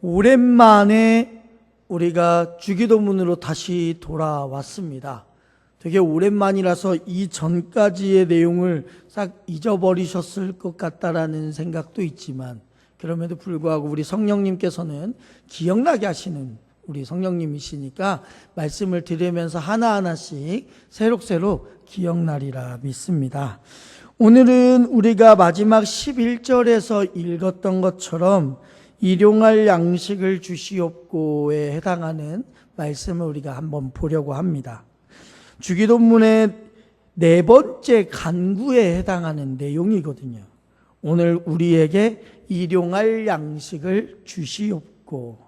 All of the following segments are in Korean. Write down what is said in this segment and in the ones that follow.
오랜만에 우리가 주기도문으로 다시 돌아왔습니다. 되게 오랜만이라서 이전까지의 내용을 싹 잊어버리셨을 것 같다라는 생각도 있지만, 그럼에도 불구하고 우리 성령님께서는 기억나게 하시는 우리 성령님이시니까 말씀을 들으면서 하나하나씩 새록새록 기억나리라 믿습니다. 오늘은 우리가 마지막 11절에서 읽었던 것처럼 일용할 양식을 주시옵고에 해당하는 말씀을 우리가 한번 보려고 합니다. 주기도문의 네 번째 간구에 해당하는 내용이거든요. 오늘 우리에게 일용할 양식을 주시옵고,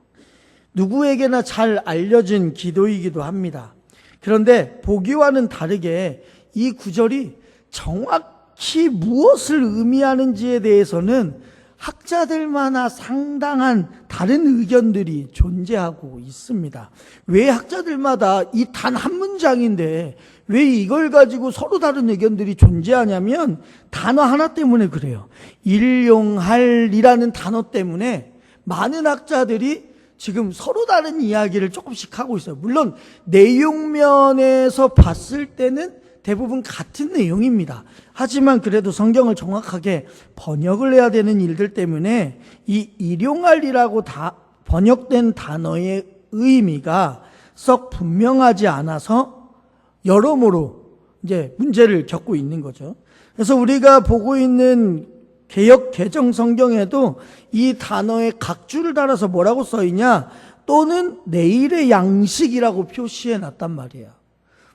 누구에게나 잘 알려진 기도이기도 합니다. 그런데 보기와는 다르게 이 구절이 정확히 무엇을 의미하는지에 대해서는 학자들마다 상당한 다른 의견들이 존재하고 있습니다. 왜 학자들마다 이 단 한 문장인데 왜 이걸 가지고 서로 다른 의견들이 존재하냐면 단어 하나 때문에 그래요. 일용할이라는 단어 때문에 많은 학자들이 지금 서로 다른 이야기를 조금씩 하고 있어요. 물론 내용면에서 봤을 때는 대부분 같은 내용입니다. 하지만 그래도 성경을 정확하게 번역을 해야 되는 일들 때문에 이 일용할이라고 번역된 단어의 의미가 썩 분명하지 않아서 여러모로 이제 문제를 겪고 있는 거죠. 그래서 우리가 보고 있는 개역 개정 성경에도 이 단어의 각주를 달아서 뭐라고 써 있냐? 또는 내일의 양식이라고 표시해 놨단 말이에요.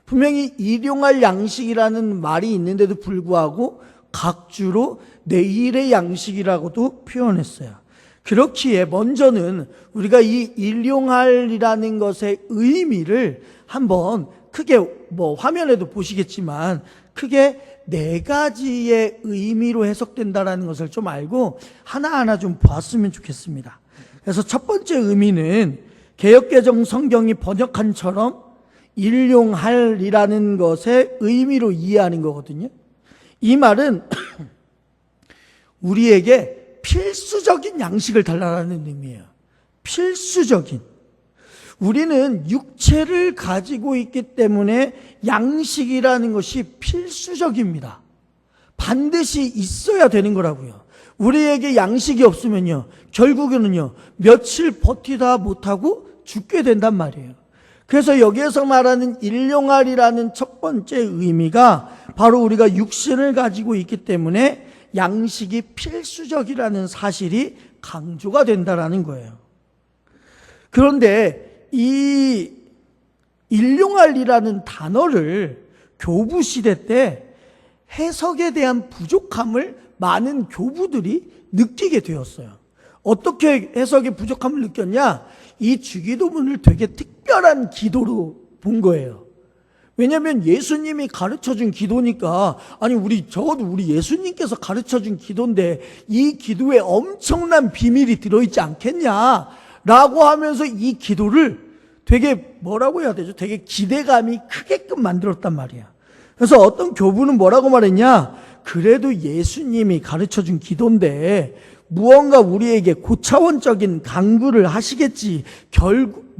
분명히 일용할 양식이라는 말이 있는데도 불구하고 각주로 내일의 양식이라고도 표현했어요. 그렇기에 먼저는 우리가 이 일용할이라는 것의 의미를 한번 크게 화면에도 보시겠지만 크게 네 가지의 의미로 해석된다라는 것을 좀 알고 하나하나 좀 봤으면 좋겠습니다. 그래서 첫 번째 의미는 개역개정 성경이 번역한처럼 일용할이라는 것의 의미로 이해하는 거거든요. 이 말은 우리에게 필수적인 양식을 달라는 의미예요. 필수적인. 우리는 육체를 가지고 있기 때문에 양식이라는 것이 필수적입니다. 반드시 있어야 되는 거라고요. 우리에게 양식이 없으면요, 결국에는요, 며칠 버티다 못하고 죽게 된단 말이에요. 그래서 여기에서 말하는 일용할이라는 첫 번째 의미가 바로 우리가 육신을 가지고 있기 때문에 양식이 필수적이라는 사실이 강조가 된다라는 거예요. 그런데 이 일용할이라는 단어를 교부 시대 때 해석에 대한 부족함을 많은 교부들이 느끼게 되었어요. 어떻게 해석의 부족함을 느꼈냐? 이 주기도문을 되게 특별한 기도로 본 거예요. 왜냐하면 예수님이 가르쳐준 기도니까, 적어도 우리 예수님께서 가르쳐준 기도인데 이 기도에 엄청난 비밀이 들어있지 않겠냐라고 하면서 이 기도를 되게 뭐라고 해야 되죠? 되게 기대감이 크게끔 만들었단 말이에요. 그래서 어떤 교부는 뭐라고 말했냐? 그래도 예수님이 가르쳐준 기도인데 무언가 우리에게 고차원적인 강구를 하시겠지. 결국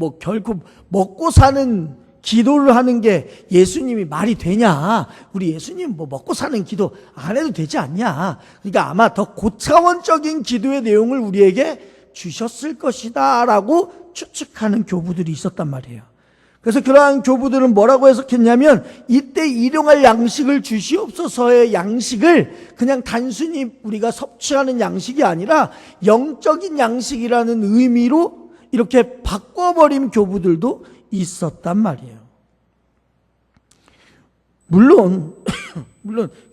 먹고 사는 기도를 하는 게 예수님이 말이 되냐? 우리 예수님 먹고 사는 기도 안 해도 되지 않냐? 그러니까 아마 더 고차원적인 기도의 내용을 우리에게 주셨을 것이다 라고 추측하는 교부들이 있었단 말이에요. 그래서 그러한 교부들은 뭐라고 해석했냐면 이때 일용할 양식을 주시옵소서의 양식을 그냥 단순히 우리가 섭취하는 양식이 아니라 영적인 양식이라는 의미로 이렇게 바꿔버린 교부들도 있었단 말이에요. 물론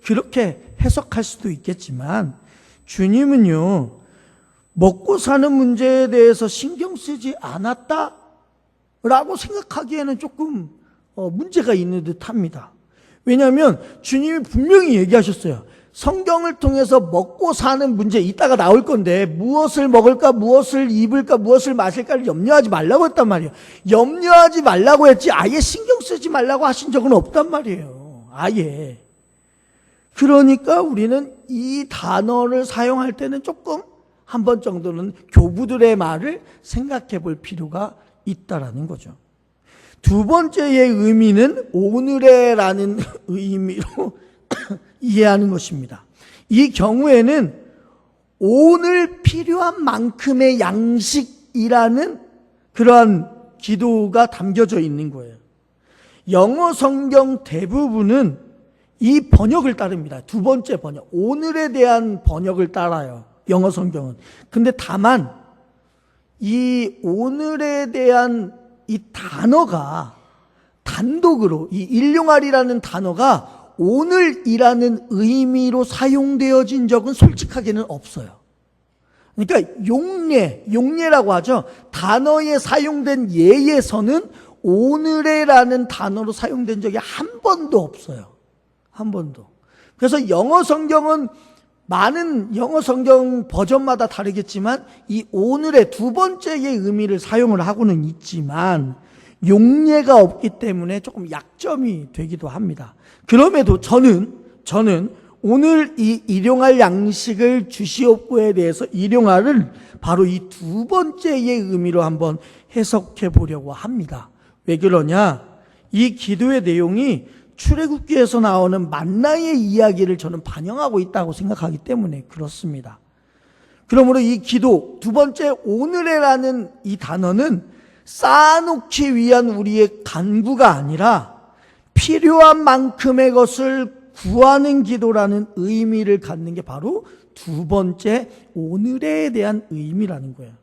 그렇게 해석할 수도 있겠지만 주님은요, 먹고 사는 문제에 대해서 신경 쓰지 않았다 라고 생각하기에는 조금 문제가 있는 듯 합니다. 왜냐하면 주님이 분명히 얘기하셨어요. 성경을 통해서 먹고 사는 문제 이따가 나올 건데 무엇을 먹을까, 무엇을 입을까, 무엇을 마실까를 염려하지 말라고 했단 말이에요. 염려하지 말라고 했지 아예 신경 쓰지 말라고 하신 적은 없단 말이에요. 아예. 그러니까 우리는 이 단어를 사용할 때는 조금 한 번 정도는 교부들의 말을 생각해 볼 필요가 있다라는 거죠. 두 번째의 의미는 오늘의라는 의미로 이해하는 것입니다. 이 경우에는 오늘 필요한 만큼의 양식이라는 그러한 기도가 담겨져 있는 거예요. 영어 성경 대부분은 이 번역을 따릅니다. 두 번째 번역, 오늘에 대한 번역을 따라요. 영어 성경은. 근데 다만 이 오늘에 대한 이 단어가 단독으로 이 일용할이라는 단어가 오늘이라는 의미로 사용되어진 적은 솔직하게는 없어요. 그러니까 용례라고 하죠. 단어에 사용된 예에서는 오늘에라는 단어로 사용된 적이 한 번도 없어요. 한 번도. 그래서 영어 성경은 많은 영어 성경 버전마다 다르겠지만 이 오늘의 두 번째의 의미를 사용을 하고는 있지만 용례가 없기 때문에 조금 약점이 되기도 합니다. 그럼에도 저는 오늘 이 일용할 양식을 주시옵고에 대해서 일용할을 바로 이 두 번째의 의미로 한번 해석해 보려고 합니다. 왜 그러냐? 이 기도의 내용이 출애굽기에서 나오는 만나의 이야기를 저는 반영하고 있다고 생각하기 때문에 그렇습니다. 그러므로 이 기도 두 번째 오늘에라는 이 단어는 쌓아놓기 위한 우리의 간구가 아니라 필요한 만큼의 것을 구하는 기도라는 의미를 갖는 게 바로 두 번째 오늘에 대한 의미라는 거예요.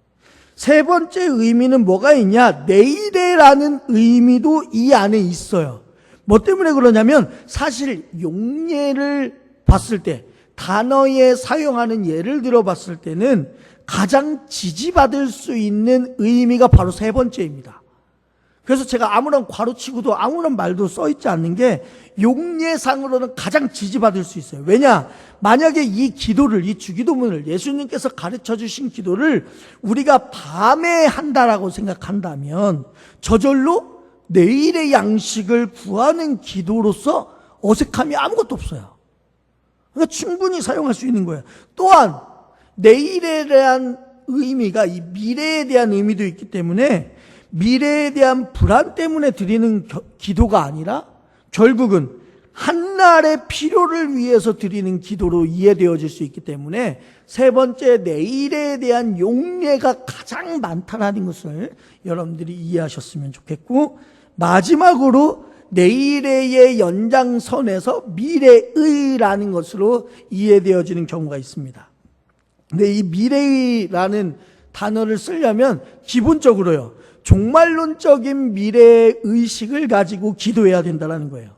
세 번째 의미는 뭐가 있냐? 내일에라는 의미도 이 안에 있어요. 뭐 때문에 그러냐면 사실 용례를 봤을 때 단어에 사용하는 예를 들어봤을 때는 가장 지지받을 수 있는 의미가 바로 세 번째입니다. 그래서 제가 아무런 괄호치고도 아무런 말도 써있지 않는 게 용례상으로는 가장 지지받을 수 있어요. 왜냐? 만약에 이 기도를, 이 주기도문을 예수님께서 가르쳐 주신 기도를 우리가 밤에 한다라고 생각한다면 저절로 내일의 양식을 구하는 기도로서 어색함이 아무것도 없어요. 그러니까 충분히 사용할 수 있는 거예요. 또한 내일에 대한 의미가 이 미래에 대한 의미도 있기 때문에 미래에 대한 불안 때문에 드리는 기도가 아니라 결국은 한날의 필요를 위해서 드리는 기도로 이해되어질 수 있기 때문에 세 번째 내일에 대한 용례가 가장 많다는 것을 여러분들이 이해하셨으면 좋겠고, 마지막으로 내일의 연장선에서 미래의라는 것으로 이해되어지는 경우가 있습니다. 근데 이 미래의라는 단어를 쓰려면 기본적으로요, 종말론적인 미래의식을 가지고 기도해야 된다는 거예요.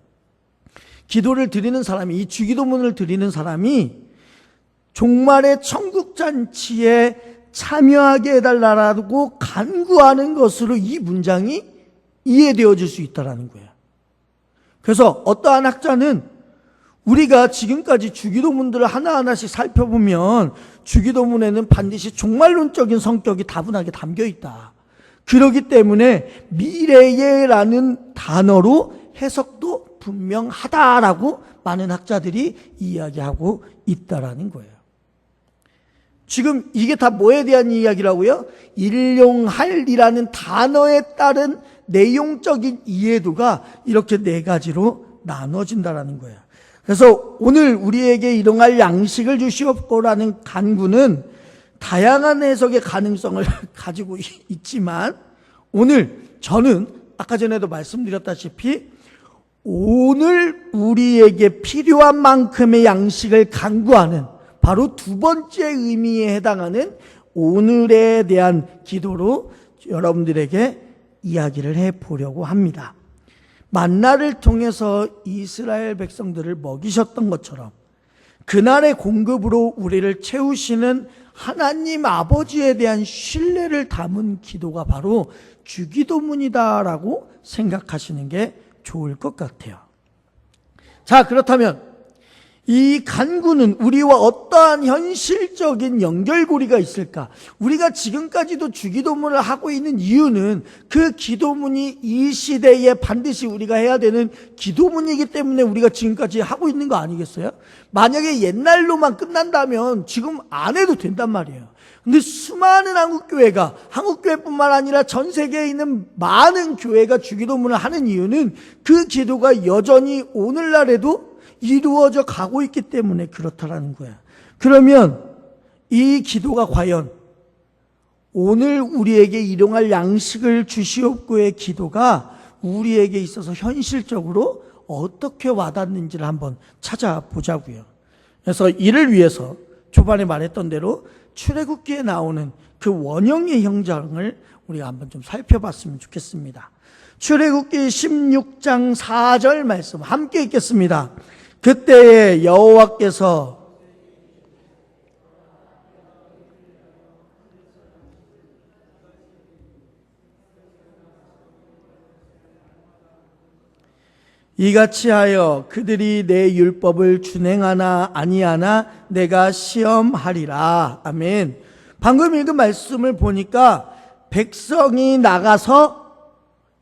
기도를 드리는 사람이, 이 주기도문을 드리는 사람이 종말의 천국잔치에 참여하게 해달라고 간구하는 것으로 이 문장이 이해되어질 수 있다는 거예요. 그래서 어떠한 학자는 우리가 지금까지 주기도문들을 하나하나씩 살펴보면 주기도문에는 반드시 종말론적인 성격이 다분하게 담겨 있다. 그렇기 때문에 미래에라는 단어로 해석도 분명하다라고 많은 학자들이 이야기하고 있다라는 거예요. 지금 이게 다 뭐에 대한 이야기라고요? 일용할이라는 단어에 따른 내용적인 이해도가 이렇게 네 가지로 나눠진다라는 거예요. 그래서 오늘 우리에게 일용할 양식을 주시옵고라는 간구는 다양한 해석의 가능성을 가지고 있지만 오늘 저는 아까 전에도 말씀드렸다시피 오늘 우리에게 필요한 만큼의 양식을 간구하는 바로 두 번째 의미에 해당하는 오늘에 대한 기도로 여러분들에게 이야기를 해보려고 합니다. 만나를 통해서 이스라엘 백성들을 먹이셨던 것처럼 그날의 공급으로 우리를 채우시는 하나님 아버지에 대한 신뢰를 담은 기도가 바로 주기도문이다라고 생각하시는 게 좋을 것 같아요. 자, 그렇다면 이 간구는 우리와 어떠한 현실적인 연결고리가 있을까? 우리가 지금까지도 주기도문을 하고 있는 이유는 그 기도문이 이 시대에 반드시 우리가 해야 되는 기도문이기 때문에 우리가 지금까지 하고 있는 거 아니겠어요? 만약에 옛날로만 끝난다면 지금 안 해도 된단 말이에요. 근데 수많은 한국교회가, 한국교회뿐만 아니라 전 세계에 있는 많은 교회가 주기도문을 하는 이유는 그 기도가 여전히 오늘날에도 이루어져 가고 있기 때문에 그렇다라는 거야. 그러면 이 기도가 과연 오늘 우리에게 일용할 양식을 주시옵고의 기도가 우리에게 있어서 현실적으로 어떻게 와닿는지를 한번 찾아보자고요. 그래서 이를 위해서 초반에 말했던 대로 출애굽기에 나오는 그 원형의 형상을 우리가 한번 좀 살펴봤으면 좋겠습니다. 출애굽기 16장 4절 말씀 함께 읽겠습니다. 그때에 여호와께서 이같이 하여 그들이 내 율법을 준행하나 아니하나 내가 시험하리라. 아멘. 방금 읽은 말씀을 보니까 백성이 나가서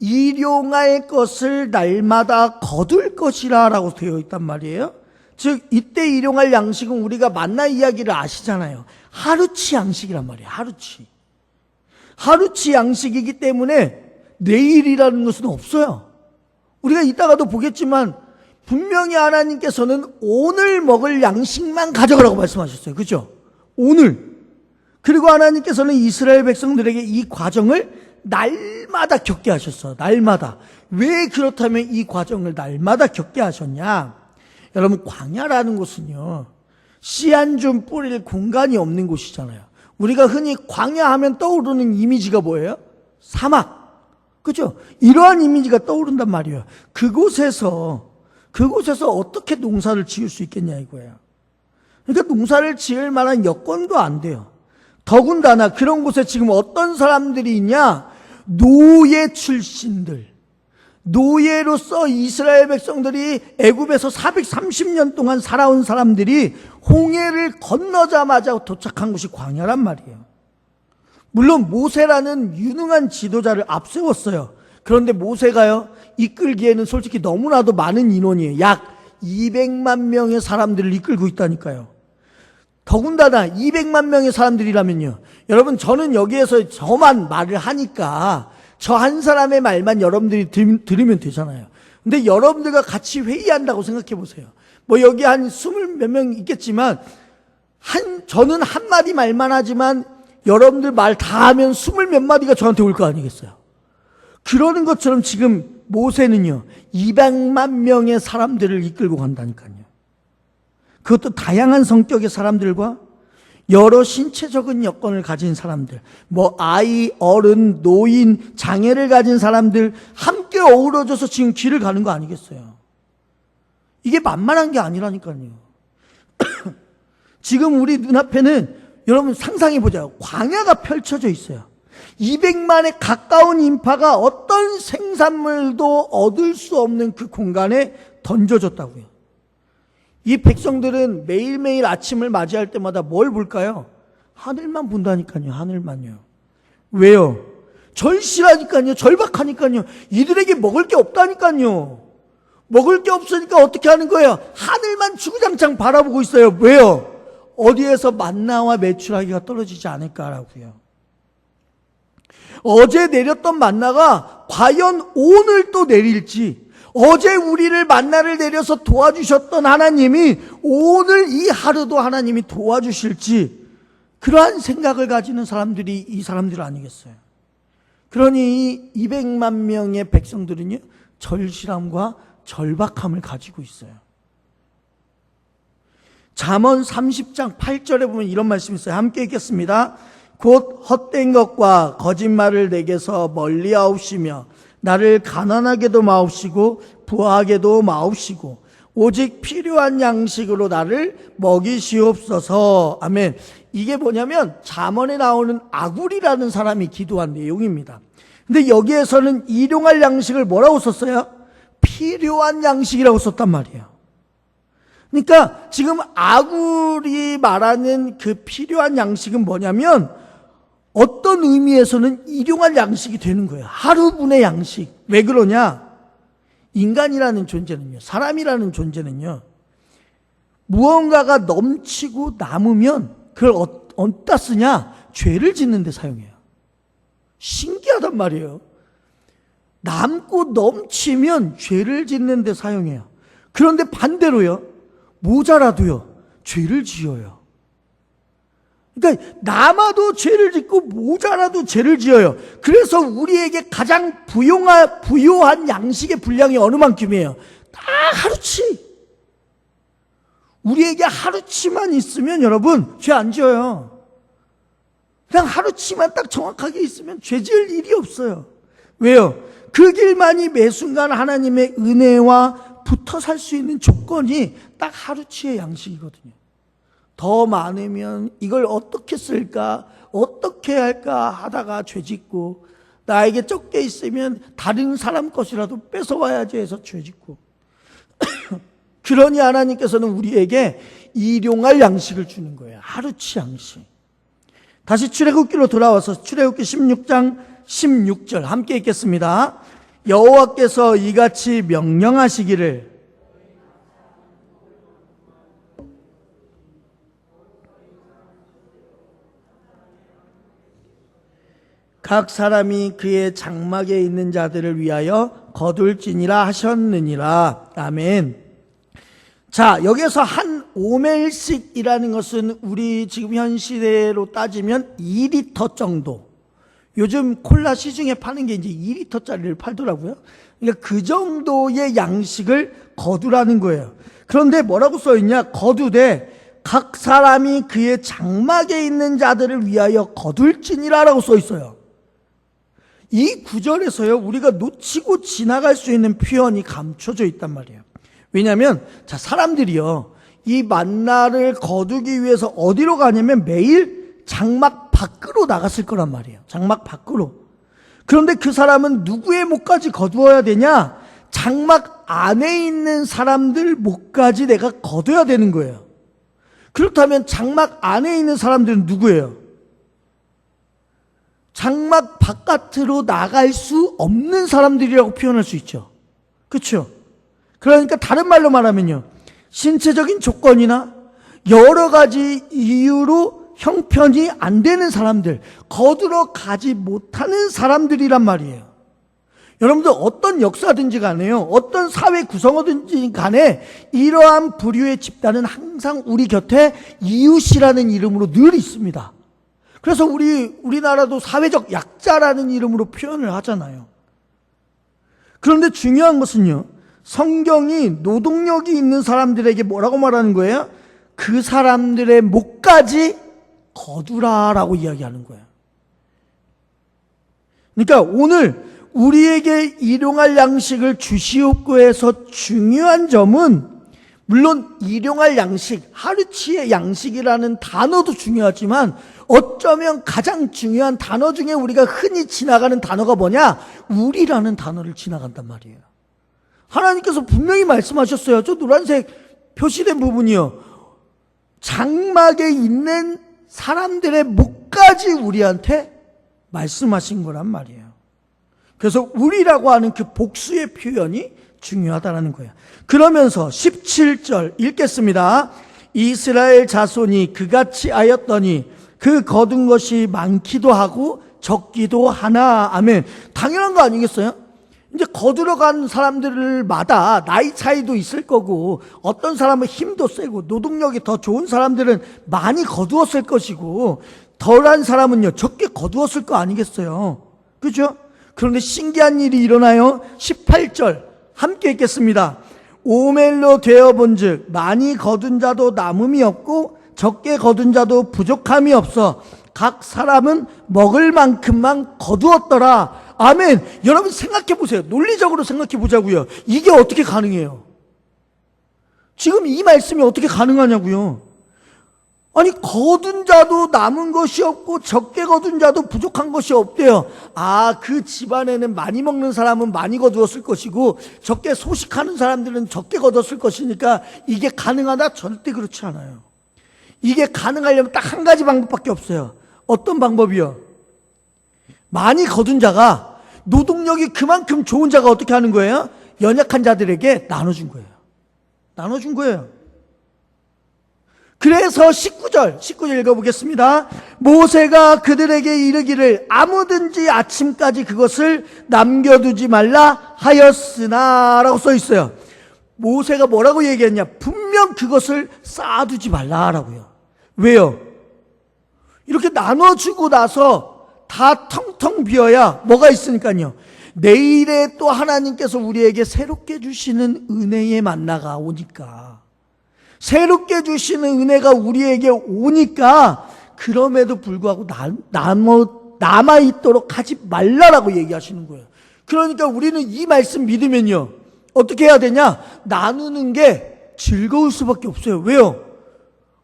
일용할 것을 날마다 거둘 것이라 라고 되어 있단 말이에요. 즉 이때 일용할 양식은 우리가 만나 이야기를 아시잖아요. 하루치 양식이란 말이에요. 하루치 양식이기 때문에 내일이라는 것은 없어요. 우리가 이따가도 보겠지만 분명히 하나님께서는 오늘 먹을 양식만 가져가라고 말씀하셨어요. 그렇죠? 오늘. 그리고 하나님께서는 이스라엘 백성들에게 이 과정을 날마다 겪게 하셨어. 날마다. 왜 그렇다면 이 과정을 날마다 겪게 하셨냐? 여러분, 광야라는 곳은요, 씨 한 줌 뿌릴 공간이 없는 곳이잖아요. 우리가 흔히 광야 하면 떠오르는 이미지가 뭐예요? 사막. 그죠? 이러한 이미지가 떠오른단 말이에요. 그곳에서 어떻게 농사를 지을 수 있겠냐 이거예요. 그러니까 농사를 지을 만한 여건도 안 돼요. 더군다나 그런 곳에 지금 어떤 사람들이 있냐? 노예 출신들. 노예로서 이스라엘 백성들이 애굽에서 430년 동안 살아온 사람들이 홍해를 건너자마자 도착한 곳이 광야란 말이에요. 물론 모세라는 유능한 지도자를 앞세웠어요. 그런데 모세가요, 이끌기에는 솔직히 너무나도 많은 인원이에요. 약 200만 명의 사람들을 이끌고 있다니까요. 더군다나 200만 명의 사람들이라면요, 여러분, 저는 여기에서 저만 말을 하니까 저 한 사람의 말만 여러분들이 들으면 되잖아요. 근데 여러분들과 같이 회의한다고 생각해 보세요. 뭐 여기 한 20 몇 명 있겠지만 저는 한마디 말만 하지만 여러분들 말 다 하면 20 몇 마디가 저한테 올 거 아니겠어요. 그러는 것처럼 지금 모세는요, 200만 명의 사람들을 이끌고 간다니까요. 그것도 다양한 성격의 사람들과 여러 신체적인 여건을 가진 사람들, 뭐 아이, 어른, 노인, 장애를 가진 사람들 함께 어우러져서 지금 길을 가는 거 아니겠어요. 이게 만만한 게 아니라니까요. 지금 우리 눈앞에는 여러분 상상해보자. 광야가 펼쳐져 있어요. 200만에 가까운 인파가 어떤 생산물도 얻을 수 없는 그 공간에 던져졌다고요. 이 백성들은 매일매일 아침을 맞이할 때마다 뭘 볼까요? 하늘만 본다니까요. 하늘만요. 왜요? 절실하니까요. 절박하니까요. 이들에게 먹을 게 없다니까요. 먹을 게 없으니까 어떻게 하는 거예요? 하늘만 주구장창 바라보고 있어요. 왜요? 어디에서 만나와 메추라기가 떨어지지 않을까라고요. 어제 내렸던 만나가 과연 오늘 또 내릴지, 어제 우리를 만나를 내려서 도와주셨던 하나님이 오늘 이 하루도 하나님이 도와주실지, 그러한 생각을 가지는 사람들이 이 사람들 아니겠어요. 그러니 이 200만 명의 백성들은요, 절실함과 절박함을 가지고 있어요. 잠언 30장 8절에 보면 이런 말씀이 있어요. 함께 읽겠습니다. 곧 헛된 것과 거짓말을 내게서 멀리하옵시며 나를 가난하게도 마옵시고 부하게도 마옵시고 오직 필요한 양식으로 나를 먹이시옵소서. 아멘. 이게 뭐냐면 잠언에 나오는 아굴이라는 사람이 기도한 내용입니다. 근데 여기에서는 일용할 양식을 뭐라고 썼어요? 필요한 양식이라고 썼단 말이에요. 그러니까 지금 아굴이 말하는 그 필요한 양식은 뭐냐면 어떤 의미에서는 일용할 양식이 되는 거예요. 하루분의 양식. 왜 그러냐? 인간이라는 존재는요, 사람이라는 존재는요, 무언가가 넘치고 남으면 그걸 어디다 쓰냐? 죄를 짓는 데 사용해요. 신기하단 말이에요. 남고 넘치면 죄를 짓는 데 사용해요. 그런데 반대로요, 모자라도요, 죄를 지어요. 그러니까 남아도 죄를 짓고 모자라도 죄를 지어요. 그래서 우리에게 가장 부요한 양식의 분량이 어느 만큼이에요? 다 하루치. 우리에게 하루치만 있으면 여러분 죄 안 지어요. 그냥 하루치만 딱 정확하게 있으면 죄 지을 일이 없어요. 왜요? 그 길만이 매 순간 하나님의 은혜와 붙어 살 수 있는 조건이 딱 하루치의 양식이거든요. 더 많으면 이걸 어떻게 쓸까, 어떻게 할까 하다가 죄짓고, 나에게 적게 있으면 다른 사람 것이라도 뺏어와야지 해서 죄짓고. 그러니 하나님께서는 우리에게 일용할 양식을 주는 거예요. 하루치 양식. 다시 출애굽기로 돌아와서 출애굽기 16장 16절 함께 읽겠습니다. 여호와께서 이같이 명령하시기를, 각 사람이 그의 장막에 있는 자들을 위하여 거둘지니라 하셨느니라. 아멘. 자, 여기서 한 오멜씩이라는 것은 우리 지금 현 시대로 따지면 2리터 정도. 요즘 콜라 시중에 파는 게 이제 2리터짜리를 팔더라고요. 그러니까 그 정도의 양식을 거두라는 거예요. 그런데 뭐라고 써 있냐? 거두되 각 사람이 그의 장막에 있는 자들을 위하여 거둘지니라라고 써 있어요. 이 구절에서요, 우리가 놓치고 지나갈 수 있는 표현이 감춰져 있단 말이에요. 왜냐하면 자, 사람들이요, 이 만나를 거두기 위해서 어디로 가냐면 매일 장막 밖으로 나갔을 거란 말이에요. 장막 밖으로. 그런데 그 사람은 누구의 목까지 거두어야 되냐? 장막 안에 있는 사람들 목까지 내가 거둬야 되는 거예요. 그렇다면 장막 안에 있는 사람들은 누구예요? 장막 바깥으로 나갈 수 없는 사람들이라고 표현할 수 있죠. 그렇죠? 그러니까 다른 말로 말하면요, 신체적인 조건이나 여러 가지 이유로 형편이 안 되는 사람들, 거두러 가지 못하는 사람들이란 말이에요. 여러분들 어떤 역사든지 간에요, 어떤 사회 구성어든지 간에 이러한 부류의 집단은 항상 우리 곁에 이웃이라는 이름으로 늘 있습니다. 그래서 우리나라도 사회적 약자라는 이름으로 표현을 하잖아요. 그런데 중요한 것은요, 성경이 노동력이 있는 사람들에게 뭐라고 말하는 거예요? 그 사람들의 목까지 거두라라고 이야기하는 거예요. 그러니까 오늘 우리에게 일용할 양식을 주시옵고 해서 중요한 점은, 물론 일용할 양식, 하루치의 양식이라는 단어도 중요하지만 어쩌면 가장 중요한 단어 중에 우리가 흔히 지나가는 단어가 뭐냐? 우리라는 단어를 지나간단 말이에요. 하나님께서 분명히 말씀하셨어요. 저 노란색 표시된 부분이요, 장막에 있는 사람들의 목까지 우리한테 말씀하신 거란 말이에요. 그래서 우리라고 하는 그 복수의 표현이 중요하다는 거예요. 그러면서 17절 읽겠습니다. 이스라엘 자손이 그같이 하였더니 그 거둔 것이 많기도 하고 적기도 하나. 아멘. 당연한 거 아니겠어요? 이제 거두러 간 사람들마다 나이 차이도 있을 거고, 어떤 사람은 힘도 세고 노동력이 더 좋은 사람들은 많이 거두었을 것이고, 덜한 사람은요 적게 거두었을 거 아니겠어요? 그죠? 그런데 신기한 일이 일어나요. 18절 함께 읽겠습니다. 오멜로 되어본즉 많이 거둔 자도 남음이 없고 적게 거둔 자도 부족함이 없어 각 사람은 먹을 만큼만 거두었더라. 아멘. 여러분 생각해 보세요. 논리적으로 생각해 보자고요. 이게 어떻게 가능해요? 지금 이 말씀이 어떻게 가능하냐고요. 아니, 거둔 자도 남은 것이 없고 적게 거둔 자도 부족한 것이 없대요. 그 집안에는 많이 먹는 사람은 많이 거두었을 것이고 적게 소식하는 사람들은 적게 거뒀을 것이니까 이게 가능하다? 절대 그렇지 않아요. 이게 가능하려면 딱 한 가지 방법밖에 없어요. 어떤 방법이요? 많이 거둔 자가, 노동력이 그만큼 좋은 자가 어떻게 하는 거예요? 연약한 자들에게 나눠준 거예요. 나눠준 거예요. 그래서 19절 읽어보겠습니다. 모세가 그들에게 이르기를 아무든지 아침까지 그것을 남겨두지 말라 하였으나 라고 써 있어요. 모세가 뭐라고 얘기했냐? 분명 그것을 쌓아두지 말라라고요. 왜요? 이렇게 나눠주고 나서 다 텅텅 비어야 뭐가 있으니까요. 내일에 또 하나님께서 우리에게 새롭게 주시는 은혜의 만나가 오니까, 새롭게 주시는 은혜가 우리에게 오니까 그럼에도 불구하고 남아있도록 하지 말라라고 얘기하시는 거예요. 그러니까 우리는 이 말씀 믿으면요, 어떻게 해야 되냐? 나누는 게 즐거울 수밖에 없어요. 왜요?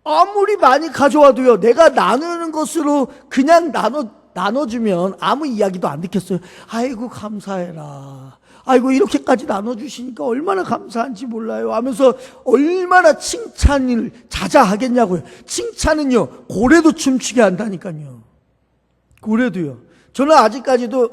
아무리 많이 가져와도요, 내가 나누는 것으로 그냥 나눠주면 아무 이야기도 안 듣겠어요. 아이고 감사해라, 아이고 이렇게까지 나눠주시니까 얼마나 감사한지 몰라요 하면서 얼마나 칭찬을 자자하겠냐고요. 칭찬은요, 고래도 춤추게 한다니까요. 고래도요. 저는 아직까지도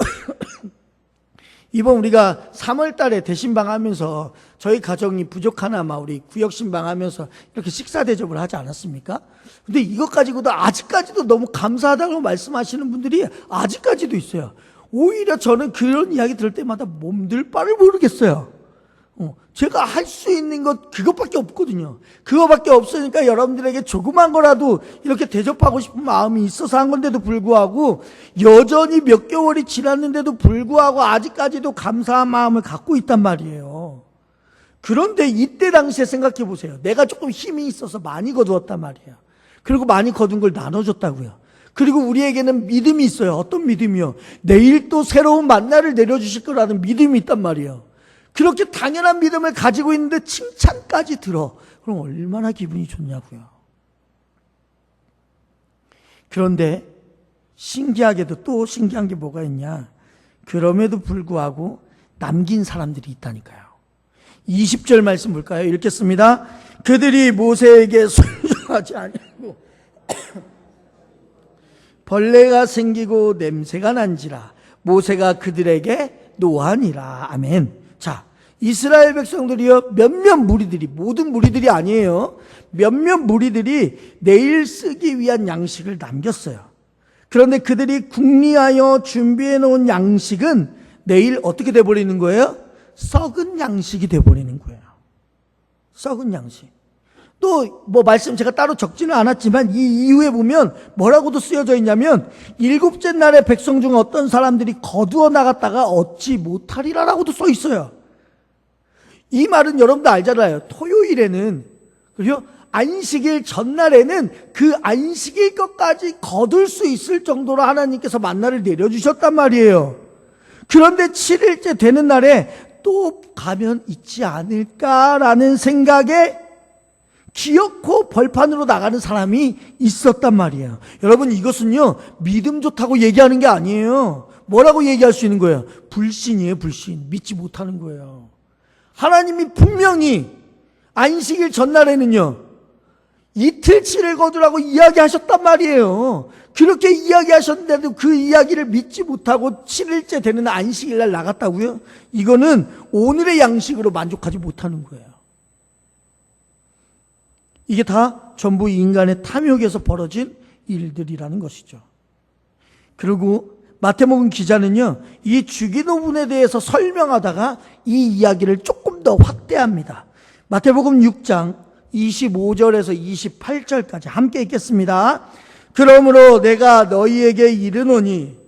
이번 우리가 3월 달에 대신방 하면서 저희 가정이 부족하나마 우리 구역신방 하면서 이렇게 식사 대접을 하지 않았습니까? 근데 이것 가지고도 아직까지도 너무 감사하다고 말씀하시는 분들이 아직까지도 있어요. 오히려 저는 그런 이야기 들을 때마다 몸둘 바를 모르겠어요. 제가 할 수 있는 것 그것밖에 없거든요. 그거밖에 없으니까 여러분들에게 조그만 거라도 이렇게 대접하고 싶은 마음이 있어서 한 건데도 불구하고, 여전히 몇 개월이 지났는데도 불구하고 아직까지도 감사한 마음을 갖고 있단 말이에요. 그런데 이때 당시에 생각해 보세요. 내가 조금 힘이 있어서 많이 거두었단 말이에요. 그리고 많이 거둔 걸 나눠줬다고요. 그리고 우리에게는 믿음이 있어요. 어떤 믿음이요? 내일 또 새로운 만나를 내려주실 거라는 믿음이 있단 말이에요. 그렇게 당연한 믿음을 가지고 있는데 칭찬까지 들어. 그럼 얼마나 기분이 좋냐고요. 그런데 신기하게도 또 신기한 게 뭐가 있냐? 그럼에도 불구하고 남긴 사람들이 있다니까요. 20절 말씀 볼까요? 읽겠습니다. 그들이 모세에게 순종하지 아니하고 벌레가 생기고 냄새가 난지라 모세가 그들에게 노하니라. 아멘. 자, 이스라엘 백성들이요, 몇몇 무리들이, 모든 무리들이 아니에요, 몇몇 무리들이 내일 쓰기 위한 양식을 남겼어요. 그런데 그들이 궁리하여 준비해 놓은 양식은 내일 어떻게 돼버리는 거예요? 썩은 양식이 돼버리는 거예요. 썩은 양식. 또 뭐 말씀 제가 따로 적지는 않았지만 이 이후에 보면 뭐라고도 쓰여져 있냐면, 일곱째 날에 백성 중 어떤 사람들이 거두어 나갔다가 얻지 못하리라라고도 써 있어요. 이 말은 여러분도 알잖아요. 토요일에는, 그리고 안식일 전날에는 그 안식일 것까지 거둘 수 있을 정도로 하나님께서 만나를 내려주셨단 말이에요. 그런데 7일째 되는 날에 또 가면 있지 않을까라는 생각에 기어코 벌판으로 나가는 사람이 있었단 말이에요. 여러분, 이것은요, 믿음 좋다고 얘기하는 게 아니에요. 뭐라고 얘기할 수 있는 거예요? 불신이에요, 불신. 믿지 못하는 거예요. 하나님이 분명히 안식일 전날에는요, 이틀치를 거두라고 이야기하셨단 말이에요. 그렇게 이야기하셨는데도 그 이야기를 믿지 못하고 7일째 되는 안식일 날 나갔다고요? 이거는 오늘의 양식으로 만족하지 못하는 거예요. 이게 다 전부 인간의 탐욕에서 벌어진 일들이라는 것이죠. 그리고 마태복음 기자는요, 이 주기도분에 대해서 설명하다가 이 이야기를 조금 더 확대합니다. 마태복음 6장 25절에서 28절까지 함께 읽겠습니다. 그러므로 내가 너희에게 이르노니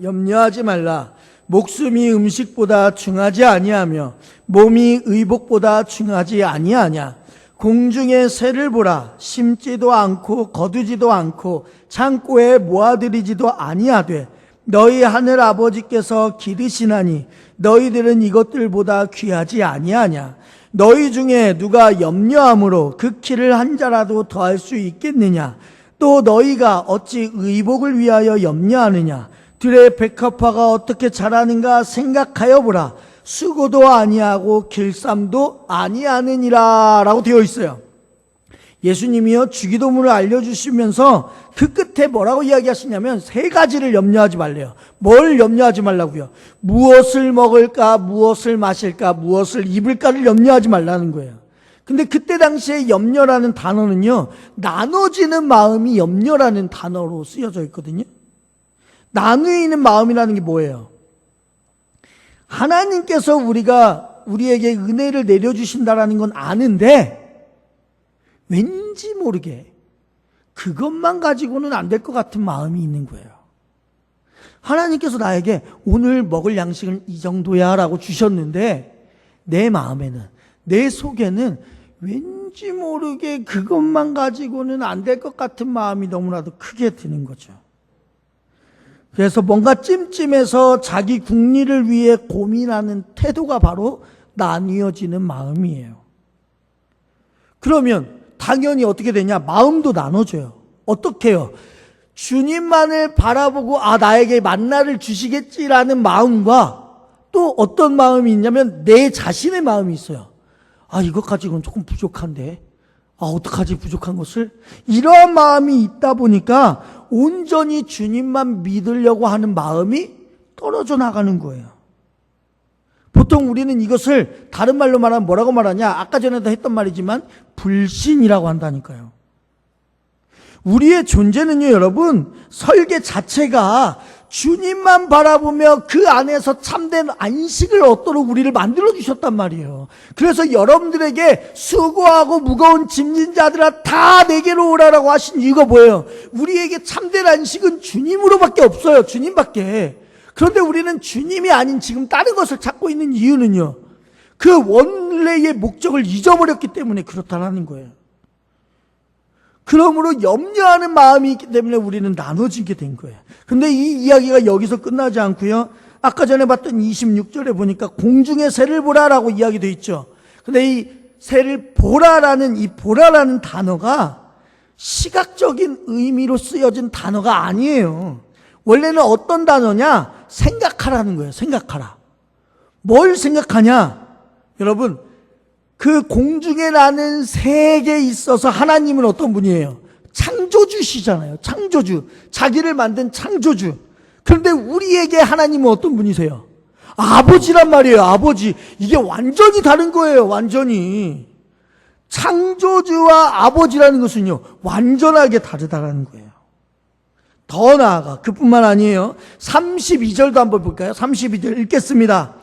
염려하지 말라. 목숨이 음식보다 중하지 아니하며 몸이 의복보다 중하지 아니하냐. 공중의 새를 보라. 심지도 않고 거두지도 않고 창고에 모아들이지도 아니하되 너희 하늘 아버지께서 기르시나니 너희들은 이것들보다 귀하지 아니하냐. 너희 중에 누가 염려함으로 그 키를 한 자라도 더할 수 있겠느냐. 또 너희가 어찌 의복을 위하여 염려하느냐. 들의 백합화가 어떻게 자라는가 생각하여 보라. 수고도 아니하고 길쌈도 아니하느니라 라고 되어 있어요. 예수님이요 주기도문을 알려주시면서 그 끝에 뭐라고 이야기하시냐면 세 가지를 염려하지 말래요. 뭘 염려하지 말라고요? 무엇을 먹을까, 무엇을 마실까, 무엇을 입을까를 염려하지 말라는 거예요. 근데 그때 당시에 염려라는 단어는요, 나눠지는 마음이 염려라는 단어로 쓰여져 있거든요. 나누이는 마음이라는 게 뭐예요? 하나님께서 우리에게 은혜를 내려주신다라는 건 아는데 왠지 모르게 그것만 가지고는 안 될 것 같은 마음이 있는 거예요. 하나님께서 나에게 오늘 먹을 양식은 이 정도야 라고 주셨는데 내 마음에는, 내 속에는 왠지 모르게 그것만 가지고는 안 될 것 같은 마음이 너무나도 크게 드는 거죠. 그래서 뭔가 찜찜해서 자기 국리를 위해 고민하는 태도가 바로 나뉘어지는 마음이에요. 그러면 당연히 어떻게 되냐? 마음도 나눠져요. 어떻게 해요? 주님만을 바라보고 나에게 만나를 주시겠지라는 마음과 또 어떤 마음이 있냐면 내 자신의 마음이 있어요. 이것 가지고는 조금 부족한데 어떡하지 부족한 것을? 이러한 마음이 있다 보니까 온전히 주님만 믿으려고 하는 마음이 떨어져 나가는 거예요. 보통 우리는 이것을 다른 말로 말하면 뭐라고 말하냐? 아까 전에도 했던 말이지만 불신이라고 한다니까요. 우리의 존재는요, 여러분, 설계 자체가 주님만 바라보며 그 안에서 참된 안식을 얻도록 우리를 만들어 주셨단 말이에요. 그래서 여러분들에게 수고하고 무거운 짐진 자들아 다 내게로 오라라고 하신 이유가 뭐예요? 우리에게 참된 안식은 주님으로밖에 없어요. 주님밖에. 그런데 우리는 주님이 아닌 지금 다른 것을 찾고 있는 이유는요, 그 원래의 목적을 잊어버렸기 때문에 그렇다는 거예요. 그러므로 염려하는 마음이 있기 때문에 우리는 나눠지게 된 거예요. 근데 이 이야기가 여기서 끝나지 않고요, 아까 전에 봤던 26절에 보니까 공중의 새를 보라라고 이야기되어 있죠. 근데 이 새를 보라라는 이 보라라는 단어가 시각적인 의미로 쓰여진 단어가 아니에요. 원래는 어떤 단어냐? 생각하라는 거예요. 생각하라. 뭘 생각하냐? 여러분, 그 공중에 나는 새에 있어서 하나님은 어떤 분이에요? 창조주시잖아요. 창조주. 자기를 만든 창조주. 그런데 우리에게 하나님은 어떤 분이세요? 아버지란 말이에요. 아버지. 이게 완전히 다른 거예요. 완전히. 창조주와 아버지라는 것은요, 완전하게 다르다는 거예요. 더 나아가 그뿐만 아니에요. 32절도 한번 볼까요? 32절 읽겠습니다.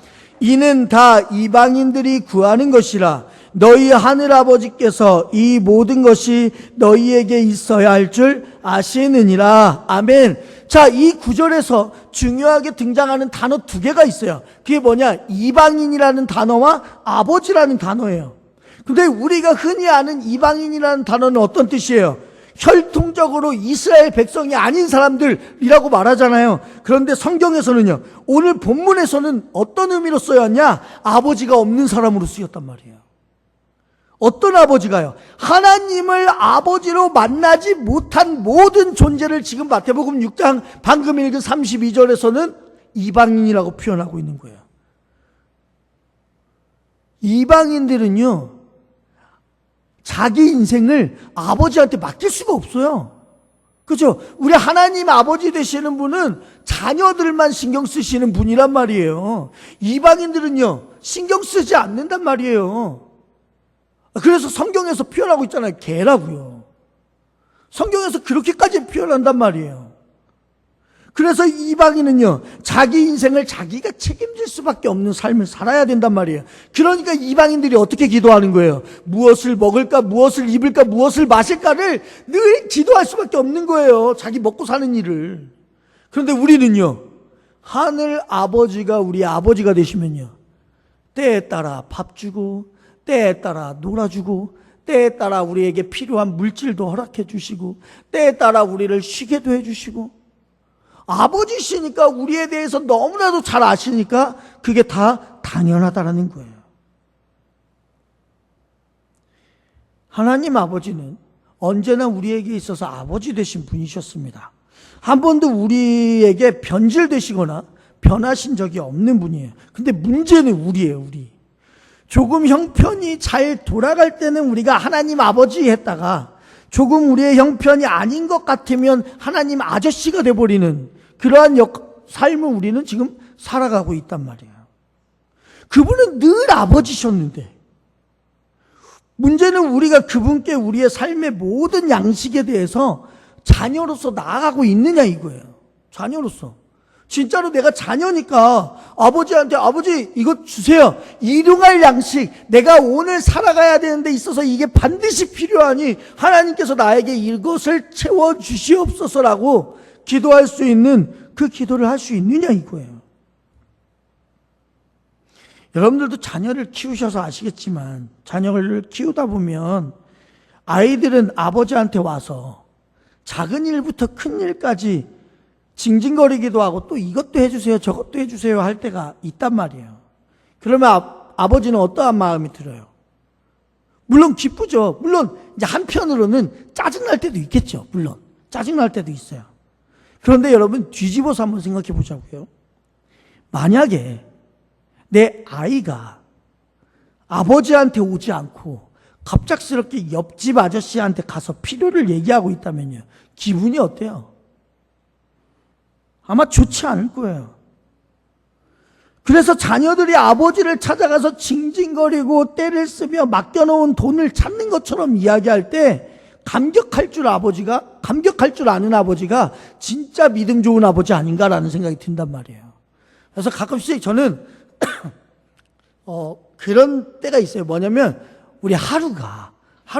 이는 다 이방인들이 구하는 것이라 너희 하늘아버지께서 이 모든 것이 너희에게 있어야 할 줄 아시느니라. 아멘. 자, 이 구절에서 중요하게 등장하는 단어 두 개가 있어요. 그게 뭐냐? 이방인이라는 단어와 아버지라는 단어예요. 근데 우리가 흔히 아는 이방인이라는 단어는 어떤 뜻이에요? 혈통적으로 이스라엘 백성이 아닌 사람들이라고 말하잖아요. 그런데 성경에서는요, 오늘 본문에서는 어떤 의미로 쓰였냐? 아버지가 없는 사람으로 쓰였단 말이에요. 어떤 아버지가요? 하나님을 아버지로 만나지 못한 모든 존재를 지금 마태복음 6장 방금 읽은 32절에서는 이방인이라고 표현하고 있는 거예요. 이방인들은요, 자기 인생을 아버지한테 맡길 수가 없어요. 그죠? 우리 하나님 아버지 되시는 분은 자녀들만 신경 쓰시는 분이란 말이에요. 이방인들은요, 신경 쓰지 않는단 말이에요. 그래서 성경에서 표현하고 있잖아요. 개라고요. 성경에서 그렇게까지 표현한단 말이에요. 그래서 이방인은요, 자기 인생을 자기가 책임질 수밖에 없는 삶을 살아야 된단 말이에요. 그러니까 이방인들이 어떻게 기도하는 거예요? 무엇을 먹을까, 무엇을 입을까, 무엇을 마실까를 늘 기도할 수밖에 없는 거예요. 자기 먹고 사는 일을. 그런데 우리는요, 하늘 아버지가 우리 아버지가 되시면요, 때에 따라 밥 주고, 때에 따라 놀아주고, 때에 따라 우리에게 필요한 물질도 허락해 주시고, 때에 따라 우리를 쉬게도 해 주시고, 아버지시니까 우리에 대해서 너무나도 잘 아시니까 그게 다 당연하다라는 거예요. 하나님 아버지는 언제나 우리에게 있어서 아버지 되신 분이셨습니다. 한 번도 우리에게 변질되시거나 변하신 적이 없는 분이에요. 근데 문제는 우리예요, 우리. 조금 형편이 잘 돌아갈 때는 우리가 하나님 아버지 했다가 조금 우리의 형편이 아닌 것 같으면 하나님 아저씨가 돼버리는 그러한 삶을 우리는 지금 살아가고 있단 말이에요. 그분은 늘 아버지셨는데 문제는 우리가 그분께 우리의 삶의 모든 양식에 대해서 자녀로서 나아가고 있느냐 이거예요. 자녀로서. 진짜로 내가 자녀니까 아버지한테 아버지 이것 주세요. 일용할 양식 내가 오늘 살아가야 되는 데 있어서 이게 반드시 필요하니 하나님께서 나에게 이것을 채워주시옵소서라고 기도할 수 있는 그 기도를 할 수 있느냐 이거예요. 여러분들도 자녀를 키우셔서 아시겠지만 자녀를 키우다 보면 아이들은 아버지한테 와서 작은 일부터 큰 일까지 징징거리기도 하고 또 이것도 해주세요 저것도 해주세요 할 때가 있단 말이에요. 그러면 아버지는 어떠한 마음이 들어요? 물론 기쁘죠. 물론 이제 한편으로는 짜증날 때도 있겠죠. 물론 짜증날 때도 있어요. 그런데 여러분 뒤집어서 한번 생각해 보자고요. 만약에 내 아이가 아버지한테 오지 않고 갑작스럽게 옆집 아저씨한테 가서 필요를 얘기하고 있다면요. 기분이 어때요? 아마 좋지 않을 거예요. 그래서 자녀들이 아버지를 찾아가서 징징거리고 떼를 쓰며 맡겨놓은 돈을 찾는 것처럼 이야기할 때 감격할 줄 아는 아버지가 진짜 믿음 좋은 아버지 아닌가라는 생각이 든단 말이에요. 그래서 가끔씩 저는 그런 때가 있어요. 뭐냐면 우리 하루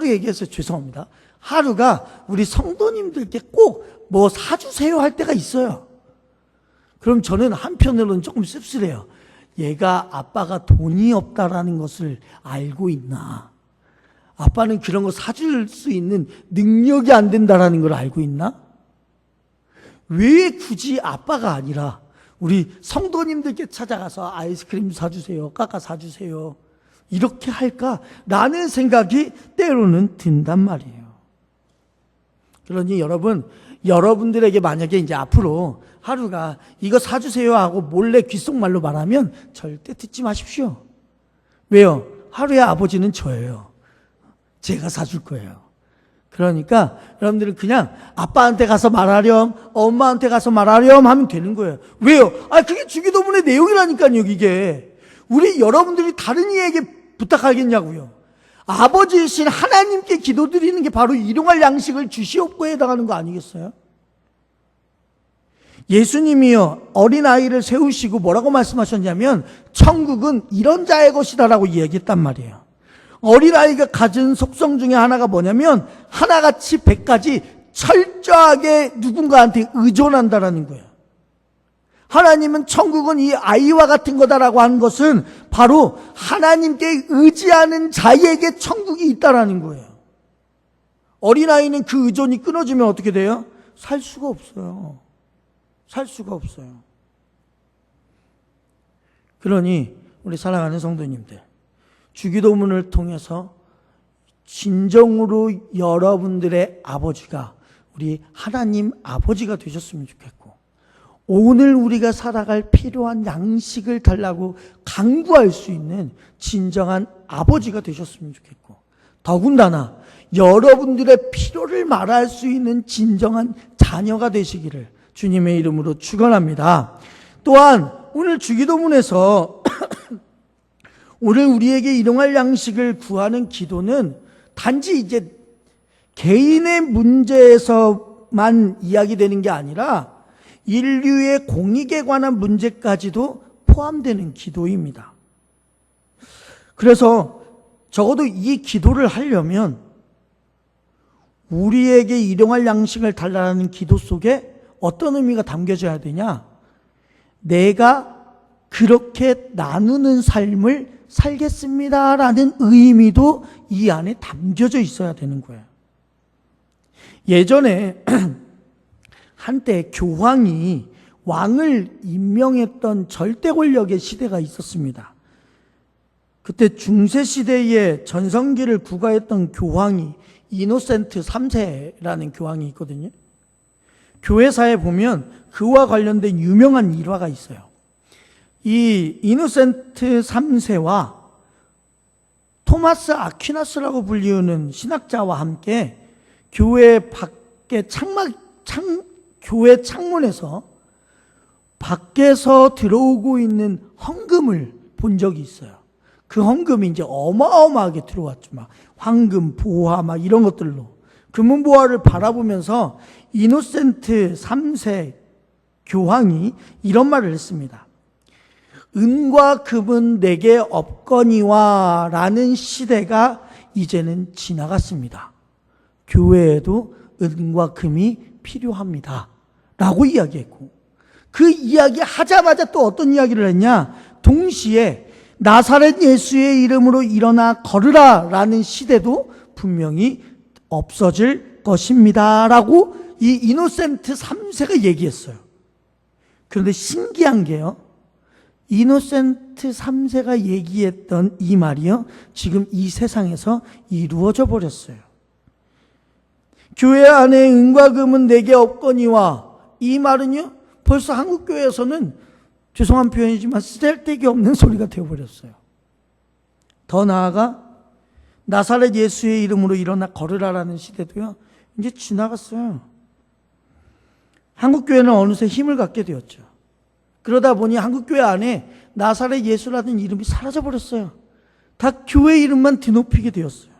얘기해서 죄송합니다. 하루가 우리 성도님들께 꼭 뭐 사주세요 할 때가 있어요. 그럼 저는 한편으로는 조금 씁쓸해요. 얘가 아빠가 돈이 없다라는 것을 알고 있나? 아빠는 그런 거 사줄 수 있는 능력이 안 된다라는 걸 알고 있나? 왜 굳이 아빠가 아니라 우리 성도님들께 찾아가서 아이스크림 사주세요, 까까 사주세요 이렇게 할까라는 생각이 때로는 든단 말이에요. 그러니 여러분들에게 만약에 이제 앞으로 하루가 이거 사주세요 하고 몰래 귓속말로 말하면 절대 듣지 마십시오. 왜요? 하루의 아버지는 저예요. 제가 사줄 거예요. 그러니까 여러분들은 그냥 아빠한테 가서 말하렴, 엄마한테 가서 말하렴 하면 되는 거예요. 왜요? 그게 주기도문의 내용이라니까요, 이게. 여러분들이 다른 이에게 부탁하겠냐고요. 아버지이신 하나님께 기도드리는 게 바로 일용할 양식을 주시옵고에 해당하는 거 아니겠어요? 예수님이요, 어린아이를 세우시고 뭐라고 말씀하셨냐면 천국은 이런 자의 것이다라고 이야기했단 말이에요. 어린아이가 가진 속성 중에 하나가 뭐냐면 하나같이 100가지 철저하게 누군가한테 의존한다라는 거예요. 하나님은 천국은 이 아이와 같은 거다라고 하는 것은 바로 하나님께 의지하는 자에게 천국이 있다라는 거예요. 어린아이는 그 의존이 끊어지면 어떻게 돼요? 살 수가 없어요. 살 수가 없어요. 그러니 우리 사랑하는 성도님들, 주기도문을 통해서 진정으로 여러분들의 아버지가 우리 하나님 아버지가 되셨으면 좋겠고, 오늘 우리가 살아갈 필요한 양식을 달라고 강구할 수 있는 진정한 아버지가 되셨으면 좋겠고, 더군다나 여러분들의 필요를 말할 수 있는 진정한 자녀가 되시기를 주님의 이름으로 축원합니다. 또한 오늘 주기도문에서 오늘 우리에게 일용할 양식을 구하는 기도는 단지 이제 개인의 문제에서만 이야기되는 게 아니라 인류의 공익에 관한 문제까지도 포함되는 기도입니다. 그래서 적어도 이 기도를 하려면 우리에게 일용할 양식을 달라는 기도 속에 어떤 의미가 담겨져야 되냐? 내가 그렇게 나누는 삶을 살겠습니다라는 의미도 이 안에 담겨져 있어야 되는 거예요. 예전에 한때 교황이 왕을 임명했던 절대 권력의 시대가 있었습니다. 그때 중세시대의 전성기를 구가했던 교황이 이노센트 3세라는 교황이 있거든요. 교회사에 보면 그와 관련된 유명한 일화가 있어요. 이 이노센트 3세와 토마스 아퀴나스라고 불리우는 신학자와 함께 교회 밖에 교회 창문에서 밖에서 들어오고 있는 헌금을 본 적이 있어요. 그 헌금이 이제 어마어마하게 들어왔죠. 막 황금, 보화 막 이런 것들로. 금은보화를 바라보면서 이노센트 3세 교황이 이런 말을 했습니다. 은과 금은 내게 없거니와 라는 시대가 이제는 지나갔습니다. 교회에도 은과 금이 필요합니다. 라고 이야기했고, 그 이야기 하자마자 또 어떤 이야기를 했냐? 동시에 나사렛 예수의 이름으로 일어나 걸으라 라는 시대도 분명히 없어질 것입니다. 라고 이 이노센트 3세가 얘기했어요. 그런데 신기한 게요, 이노센트 3세가 얘기했던 이 말이요, 지금 이 세상에서 이루어져 버렸어요. 교회 안에 은과 금은 내게 없거니와, 이 말은요 벌써 한국교회에서는 죄송한 표현이지만 쓸데기 없는 소리가 되어버렸어요. 더 나아가 나사렛 예수의 이름으로 일어나 걸으라라는 시대도요 이제 지나갔어요. 한국교회는 어느새 힘을 갖게 되었죠. 그러다 보니 한국교회 안에 나사렛 예수라는 이름이 사라져버렸어요. 다 교회 이름만 드높이게 되었어요.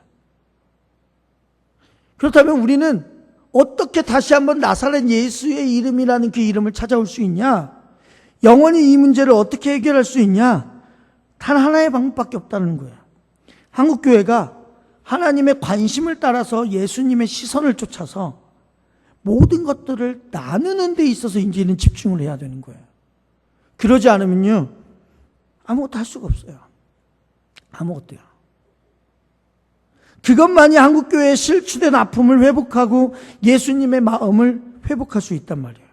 그렇다면 우리는 어떻게 다시 한번 나사렛 예수의 이름이라는 그 이름을 찾아올 수 있냐? 영원히 이 문제를 어떻게 해결할 수 있냐? 단 하나의 방법밖에 없다는 거예요. 한국교회가 하나님의 관심을 따라서 예수님의 시선을 쫓아서 모든 것들을 나누는 데 있어서 이제는 집중을 해야 되는 거예요. 그러지 않으면요 아무것도 할 수가 없어요. 아무것도요. 그것만이 한국교회의 실추된 아픔을 회복하고 예수님의 마음을 회복할 수 있단 말이에요.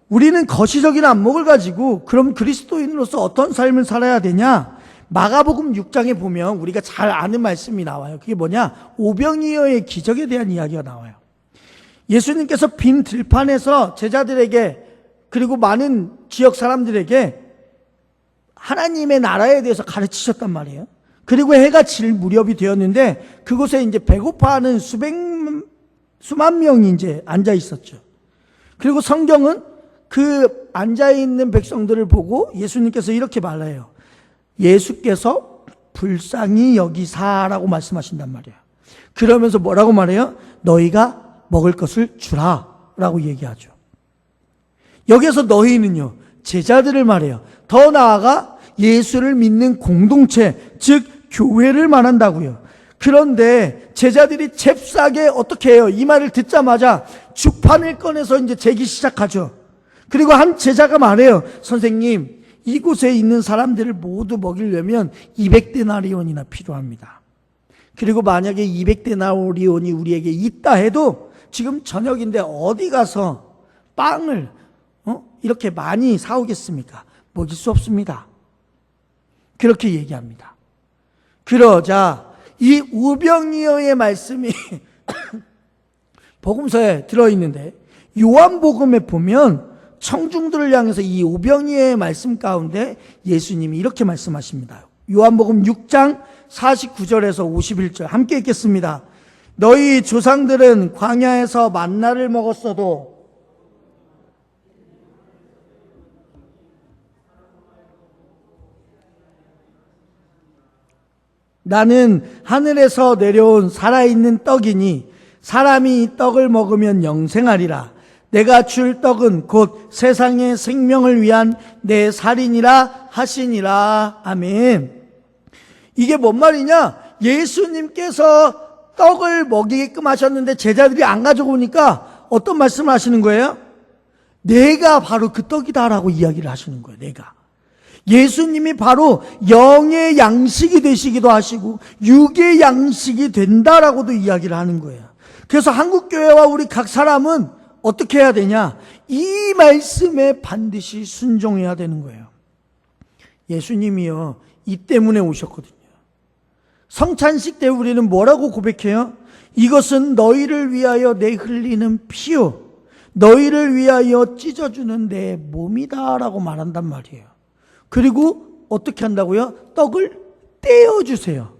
우리는 거시적인 안목을 가지고 그럼 그리스도인으로서 어떤 삶을 살아야 되냐? 마가복음 6장에 보면 우리가 잘 아는 말씀이 나와요. 그게 뭐냐? 오병이어의 기적에 대한 이야기가 나와요. 예수님께서 빈 들판에서 제자들에게 그리고 많은 지역 사람들에게 하나님의 나라에 대해서 가르치셨단 말이에요. 그리고 해가 질 무렵이 되었는데 그곳에 이제 배고파하는 수만 명이 이제 앉아 있었죠. 그리고 성경은 그 앉아 있는 백성들을 보고 예수님께서 이렇게 말해요. 예수께서 불쌍히 여기사라고 말씀하신단 말이에요. 그러면서 뭐라고 말해요? 너희가 먹을 것을 주라 라고 얘기하죠. 여기서 너희는요 제자들을 말해요. 더 나아가 예수를 믿는 공동체, 즉 교회를 말한다고요. 그런데 제자들이 잽싸게 어떻게 해요? 이 말을 듣자마자 죽판을 꺼내서 이제 재기 시작하죠. 그리고 한 제자가 말해요. 선생님, 이곳에 있는 사람들을 모두 먹이려면 200데나리온이나 필요합니다. 그리고 만약에 200데나리온이 우리에게 있다 해도 지금 저녁인데 어디 가서 빵을 이렇게 많이 사오겠습니까? 먹일 수 없습니다. 그렇게 얘기합니다. 그러자 이 우병이어의 말씀이 복음서에 들어있는데 요한복음에 보면 청중들을 향해서 이 우병이어의 말씀 가운데 예수님이 이렇게 말씀하십니다. 요한복음 6장 49절에서 51절 함께 읽겠습니다. 너희 조상들은 광야에서 만나를 먹었어도 나는 하늘에서 내려온 살아있는 떡이니 사람이 이 떡을 먹으면 영생하리라. 내가 줄 떡은 곧 세상의 생명을 위한 내 살이니라 하시니라. 아멘. 이게 뭔 말이냐? 예수님께서 떡을 먹이게끔 하셨는데 제자들이 안 가져오니까 어떤 말씀을 하시는 거예요? 내가 바로 그 떡이다라고 이야기를 하시는 거예요. 내가. 예수님이 바로 영의 양식이 되시기도 하시고 육의 양식이 된다라고도 이야기를 하는 거예요. 그래서 한국교회와 우리 각 사람은 어떻게 해야 되냐? 이 말씀에 반드시 순종해야 되는 거예요. 예수님이요, 이 때문에 오셨거든요. 성찬식 때 우리는 뭐라고 고백해요? 이것은 너희를 위하여 내 흘리는 피요, 너희를 위하여 찢어주는 내 몸이다 라고 말한단 말이에요. 그리고 어떻게 한다고요? 떡을 떼어주세요.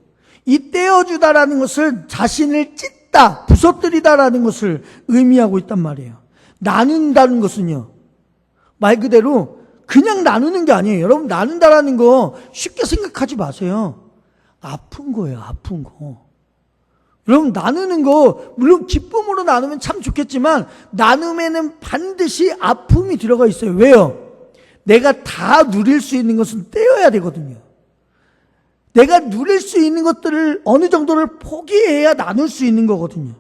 이 떼어주다라는 것을 자신을 찢다, 부서뜨리다라는 것을 의미하고 있단 말이에요. 나눈다는 것은요, 말 그대로 그냥 나누는 게 아니에요. 여러분, 나눈다라는 거 쉽게 생각하지 마세요. 아픈 거예요, 아픈 거. 여러분, 나누는 거 물론 기쁨으로 나누면 참 좋겠지만 나눔에는 반드시 아픔이 들어가 있어요. 왜요? 내가 다 누릴 수 있는 것은 떼어야 되거든요. 내가 누릴 수 있는 것들을 어느 정도를 포기해야 나눌 수 있는 거거든요.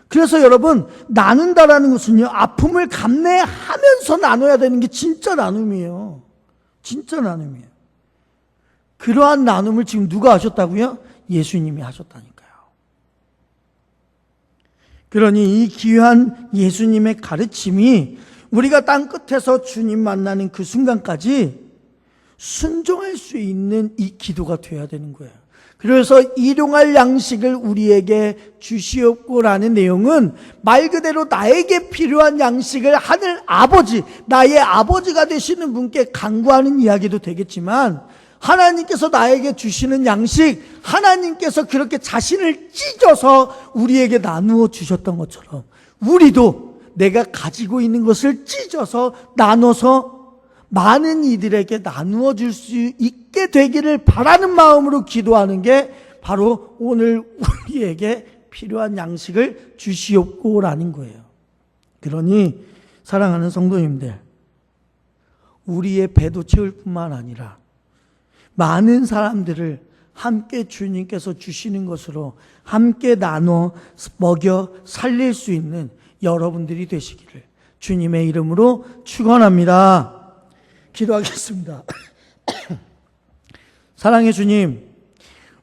그래서 여러분, 나눈다라는 것은요, 아픔을 감내하면서 나눠야 되는 게 진짜 나눔이에요. 진짜 나눔이에요. 그러한 나눔을 지금 누가 하셨다고요? 예수님이 하셨다니까요. 그러니 이 귀한 예수님의 가르침이 우리가 땅 끝에서 주님 만나는 그 순간까지 순종할 수 있는 이 기도가 되어야 되는 거예요. 그래서 일용할 양식을 우리에게 주시옵고라는 내용은 말 그대로 나에게 필요한 양식을 하늘 아버지, 나의 아버지가 되시는 분께 간구하는 이야기도 되겠지만, 하나님께서 나에게 주시는 양식, 하나님께서 그렇게 자신을 찢어서 우리에게 나누어 주셨던 것처럼 우리도 내가 가지고 있는 것을 찢어서 나눠서 많은 이들에게 나누어 줄 수 있게 되기를 바라는 마음으로 기도하는 게 바로 오늘 우리에게 필요한 양식을 주시옵고라는 거예요. 그러니 사랑하는 성도님들, 우리의 배도 채울 뿐만 아니라 많은 사람들을 함께 주님께서 주시는 것으로 함께 나눠 먹여 살릴 수 있는 여러분들이 되시기를 주님의 이름으로 축원합니다. 기도하겠습니다. 사랑의 주님,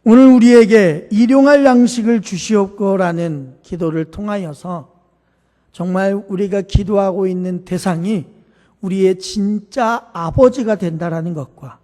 오늘 우리에게 일용할 양식을 주시옵고라는 기도를 통하여서 정말 우리가 기도하고 있는 대상이 우리의 진짜 아버지가 된다라는 것과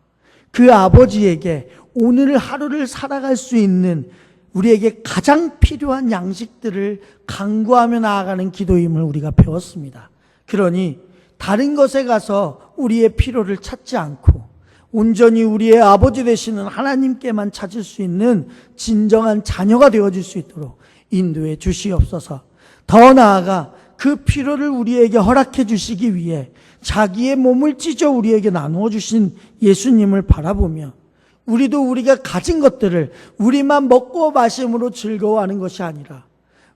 그 아버지에게 오늘 하루를 살아갈 수 있는 우리에게 가장 필요한 양식들을 간구하며 나아가는 기도임을 우리가 배웠습니다. 그러니 다른 것에 가서 우리의 필요를 찾지 않고 온전히 우리의 아버지 되시는 하나님께만 찾을 수 있는 진정한 자녀가 되어질 수 있도록 인도해 주시옵소서. 더 나아가 그 필요를 우리에게 허락해 주시기 위해 자기의 몸을 찢어 우리에게 나누어 주신 예수님을 바라보며 우리도 우리가 가진 것들을 우리만 먹고 마심으로 즐거워하는 것이 아니라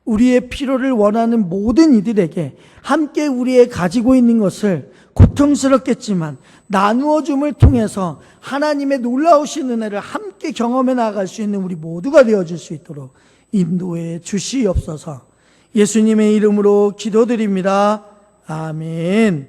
우리의 필요를 원하는 모든 이들에게 함께 우리의 가지고 있는 것을 고통스럽겠지만 나누어 줌을 통해서 하나님의 놀라우신 은혜를 함께 경험해 나갈 수 있는 우리 모두가 되어질 수 있도록 인도해 주시옵소서. 예수님의 이름으로 기도드립니다. 아멘.